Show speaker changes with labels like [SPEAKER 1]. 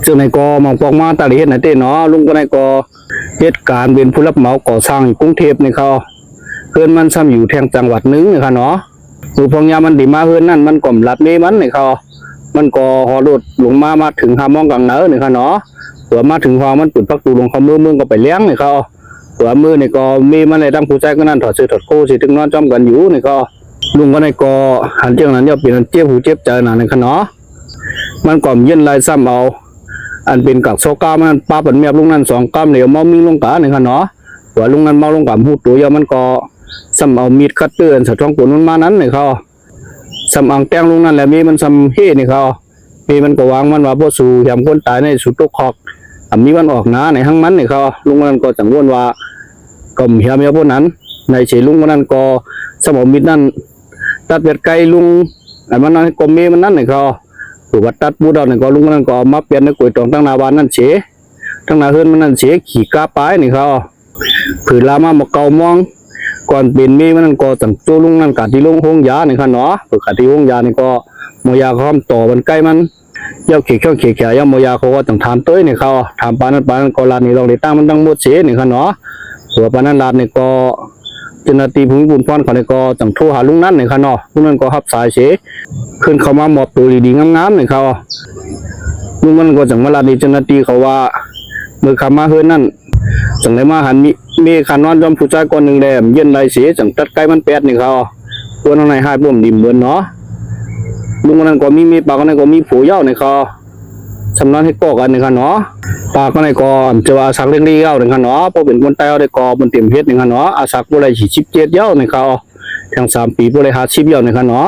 [SPEAKER 1] ซึ่งในกอมองปองมาตาลีเฮ็ดนะเต้เนาะลุงก็ในกอเหตุการณ์เป็นผู้รับเหมาก่อสร้างอยู่กรุงเทพนี่เขาเฮือนมันซ้ำอยู่แทงจังหวัดนึงนี่ค่ะเนาะผู้พองยามันดิมาเฮือนนั่นมันก่อมลัดเมมันนี่เขามันก็ฮอรถลงมาถึงหามองกลางเนินนี่ค่ะเนาะตัวมาถึงห้องมันปิดประตูลงเขามือก็ไปเลี้ยงนี่เขาตัวมือนี่ก็มีมันเลยตั้งผู้ใจก็นั่นถอดเสื้อถอดโค้สิถึงนอนจ้อมกันอยู่นี่ก็ลุงก็ในก็หันเจ้านั้นย่อเปลี่ยนเจ็บหูเจ็บใจนั่นนี่ค่ะเนาะมันก่อมเย็นลายซ้ำเอาอันเป็นกักโซก้ามันป้าเป็นเมียลุงนั่น2 ก้ามเหลวเมามีลงกานี่ค่ะเนาะหัวลุงนั่นเมาลงกับหูตัวยามันก็ซ้ำเอามีดคัตเตอร์สะท้องปูนมันมานั้นนี่เขาซ้ำอังแตงลุงนั่นแหละมีมันซ้ำเฮ่นี่เขามีมันก็วางมันว่าบ่สู่ยามคนตายในสุดตกคอกมีมันออกหนาในหั่งมันนี่เขาลุงนั่นก็จังวนว่าก็เหียเมียพวกนั้นในเฉลุงนั่นก็ซ้ำเอามีดนั่นตัดเป็ดไก่ลุงอันมันนั่นก็มีมันนั่นนี่เขาถูกวัดตัดบูดอนนี่ก็ลุงนั่นก็มาเปลี่ยนในก๋วยตองตั้งนาบานนั่นเฉทั้งนาเฮือนมันนั่นเฉขี่กาปายนี่เขาผืนลามาเกามองก่อนเป็นมีมันนั่นก็จังโจลุงนั่นกะที่ลงห้องยานี่ค่ะเนาะกะที่ห้องยานี่ก็มอยาเขาต่อมันใกล้มันเย้าเขี่ยย่ามอยาเขาก็ต้องถามต้ยนี่เขาถามปานนั้นก็ลานนี่ลองได้ตั้งมันตั้งหมดเฉนี่ค่ะเนาะหัวปานนั้นลานนี่ก็เจ้าหน้าที่ภูมิบุญพรเขานี่ก็จังโทรหาลุงนั่นนี่ค่ะเนาะลุงนั่นก็รับสายเฉขึ้นเข้ามามอบตัวดีๆงามๆนี่เขาลุงนั่นก็จังมาลานนี่เจ้าหน้าที่เขาว่ามือคำมาเฮือนนั่นจังได้มาหันมีขานอนจอมผู้ชายคนหนึ่งแดมเย็นไรเสียจังตัดไก่มันแปดนี่เขาตัวน้องนายให้บ่มดิมเบินเนาะลุงคนนั้นก็มีปากคนนั้นก็มีผัวเย้าในเขาสำนักให้ก่อกันในเขาเนาะปากคนนั้นก็จะว่าสักเลี้ยงเย้าในเขาเนาะเพราะเป็นคนใต้เอาได้ก่อบนเต็มเพชรในเขาเนาะอาสักบุไร17 เย้าในเขาทั้ง3 ปีบุไร50 เย้าในเขาเนาะ